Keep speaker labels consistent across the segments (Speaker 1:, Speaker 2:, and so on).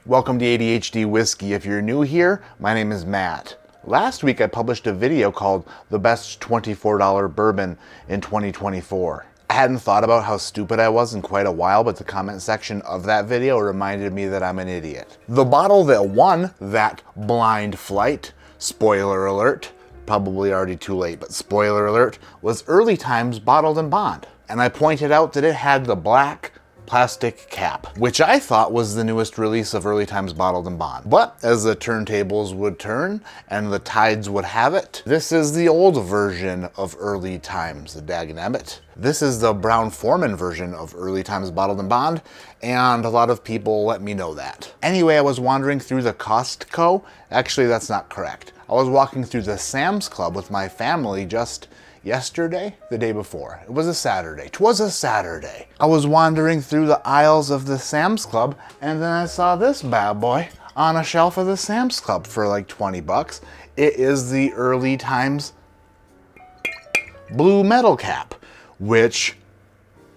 Speaker 1: Welcome to ADHD Whiskey. If you're new here, my name is Matt. Last week I published a video called The Best $24 Bourbon in 2024. I hadn't thought about how stupid I was in quite a while, but the comment section of that video reminded me that I'm an idiot. The bottle that won that blind flight, spoiler alert, probably already too late, but spoiler alert, was Early Times Bottled in Bond. And I pointed out that it had the black plastic cap, which I thought was the newest release of Early Times Bottled in Bond. But as the turntables would turn and the tides would have it, this is the old version of Early Times, dagnabbit. This is the Brown-Forman version of Early Times Bottled in Bond, and a lot of people let me know that. Anyway, I was wandering through the Costco. Actually, that's not correct. I was walking through the Sam's Club with my family just yesterday, the day before. It was a Saturday. 'Twas a Saturday. I was wandering through the aisles of the Sam's Club, and then I saw this bad boy on a shelf of the Sam's Club for like 20 bucks. It is the Early Times Blue Metal Cap, which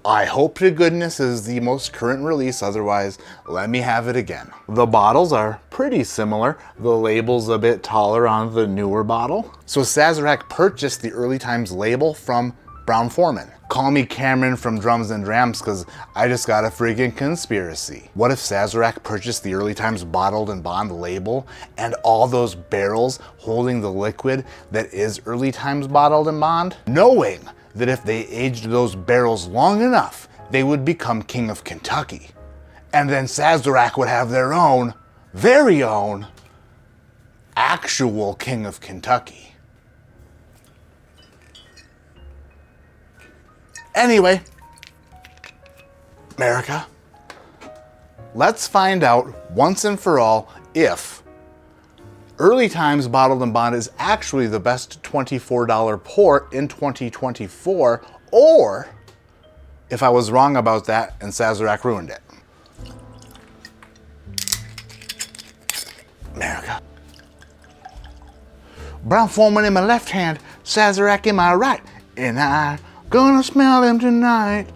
Speaker 1: I hope to goodness is the most current release, otherwise let me have it again. The bottles are pretty similar. The label's a bit taller on the newer bottle. So Sazerac purchased the Early Times label from Brown-Forman. Call me Cameron from Drums and Drams because I just got a freaking conspiracy. What if Sazerac purchased the Early Times Bottled in Bond label and all those barrels holding the liquid that is Early Times Bottled in Bond, knowing that if they aged those barrels long enough, they would become King of Kentucky. And then Sazerac would have their own, very own, actual King of Kentucky. Anyway, America, let's find out once and for all if Early Times Bottled in Bond is actually the best $24 port in 2024, or if I was wrong about that and Sazerac ruined it. America. Brown-Forman in my left hand, Sazerac in my right, and I gonna smell them tonight.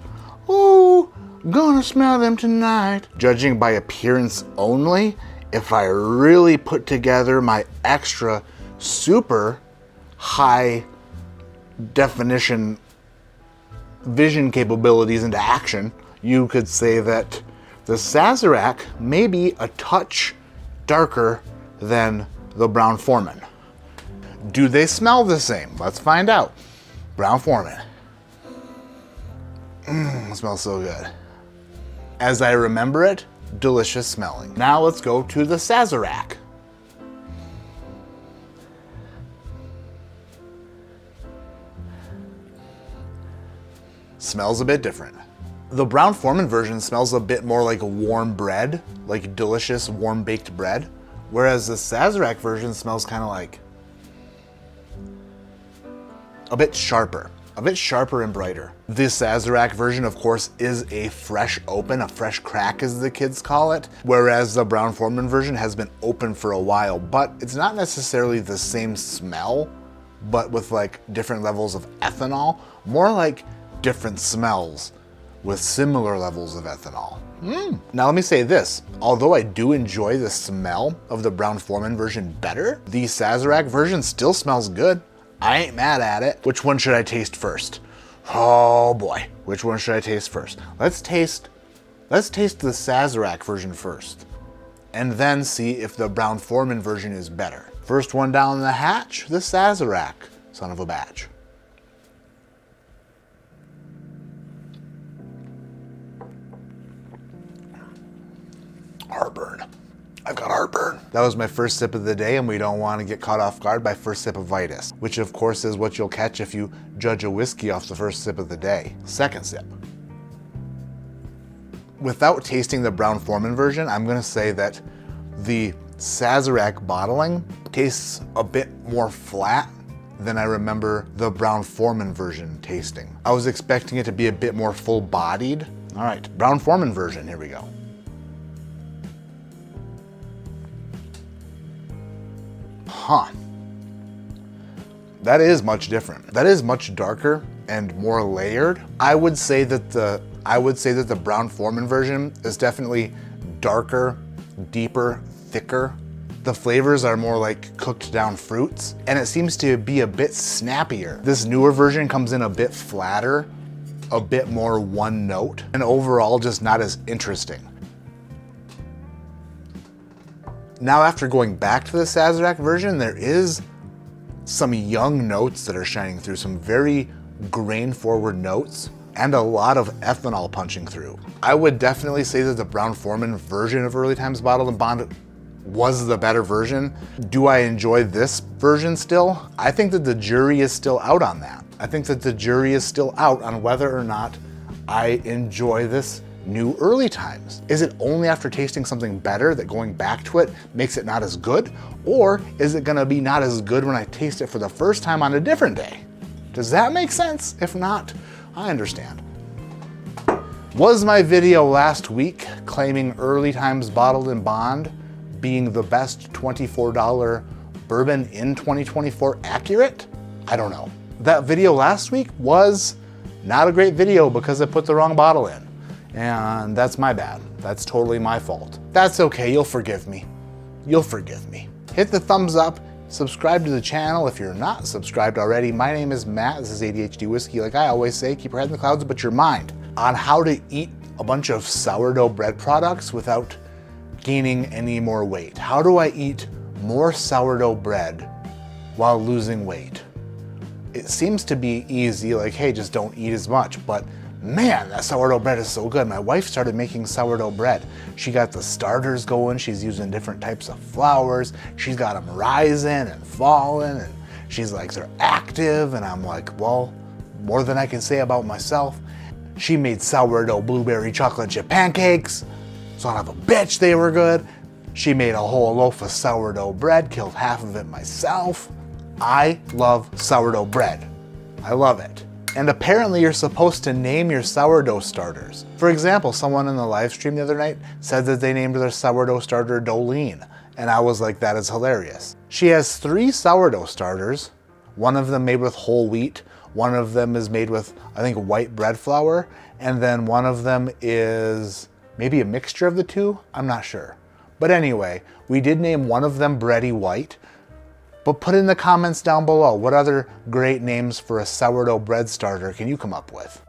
Speaker 1: Ooh, gonna smell them tonight. Judging by appearance only, if I really put together my extra super high definition vision capabilities into action, you could say that the Sazerac may be a touch darker than the Brown-Forman. Do they smell the same? Let's find out. Brown-Forman. It smells so good. As I remember it, delicious smelling. Now let's go to the Sazerac. Smells a bit different. The Brown-Forman version smells a bit more like warm bread, like delicious warm baked bread, whereas the Sazerac version smells kind of like a bit sharper and brighter. The Sazerac version, of course, is a fresh open, a fresh crack as the kids call it, whereas the Brown-Forman version has been open for a while, but it's not necessarily the same smell, but with like different levels of ethanol, more like different smells with similar levels of ethanol. Now let me say this, although I do enjoy the smell of the Brown-Forman version better, the Sazerac version still smells good. I ain't mad at it. Which one should I taste first? Oh boy, which one should I taste first? Let's taste the Sazerac version first, and then see if the Brown-Forman version is better. First one down the hatch, the Sazerac, son of a batch. Heartburn. I've got heartburn. That was my first sip of the day, and we don't want to get caught off guard by first sip-itis, which of course is what you'll catch if you judge a whiskey off the first sip of the day. Second sip. Without tasting the Brown-Forman version, I'm gonna say that the Sazerac bottling tastes a bit more flat than I remember the Brown-Forman version tasting. I was expecting it to be a bit more full-bodied. All right, Brown-Forman version, here we go. Huh. That is much different. That is much darker and more layered. I would say that the Brown-Forman version is definitely darker deeper, thicker. The flavors are more like cooked down fruits, and it seems to be a bit snappier. This newer version comes in a bit flatter, a bit more one note, and overall just not as interesting. Now after going back to the Sazerac version, there is some young notes that are shining through, some very grain-forward notes, and a lot of ethanol punching through. I would definitely say that the Brown-Forman version of Early Times Bottled and Bond was the better version. Do I enjoy this version still? I think that the jury is still out on that. I think that the jury is still out on whether or not I enjoy this new Early Times. Is it only after tasting something better that going back to it makes it not as good? Or is it gonna be not as good when I taste it for the first time on a different day? Does that make sense? If not, I understand. Was my video last week claiming Early Times Bottled and Bond being the best $24 bourbon in 2024 accurate? I don't know. That video last week was not a great video because I put the wrong bottle in. And that's my bad. That's totally my fault. That's okay, you'll forgive me. You'll forgive me. Hit the thumbs up, subscribe to the channel if you're not subscribed already. My name is Matt, this is ADHD Whiskey. Like I always say, keep your head in the clouds but your mind. On how to eat a bunch of sourdough bread products without gaining any more weight. How do I eat more sourdough bread while losing weight? It seems to be easy, like, hey, just don't eat as much, but man, that sourdough bread is so good. My wife started making sourdough bread. She got the starters going. She's using different types of flours. She's got them rising and falling, and she's like, they're active. And I'm like, well, more than I can say about myself. She made sourdough blueberry chocolate chip pancakes. Son of a bitch, they were good. She made a whole loaf of sourdough bread, killed half of it myself. I love sourdough bread. I love it. And apparently you're supposed to name your sourdough starters. For example, someone in the live stream the other night said that they named their sourdough starter Dolene. And I was like, that is hilarious. She has 3 sourdough starters. One of them made with whole wheat. One of them is made with, I think, white bread flour. And then one of them is maybe a mixture of the two. I'm not sure. But anyway, we did name one of them Bready White. But put in the comments down below, what other great names for a sourdough bread starter can you come up with?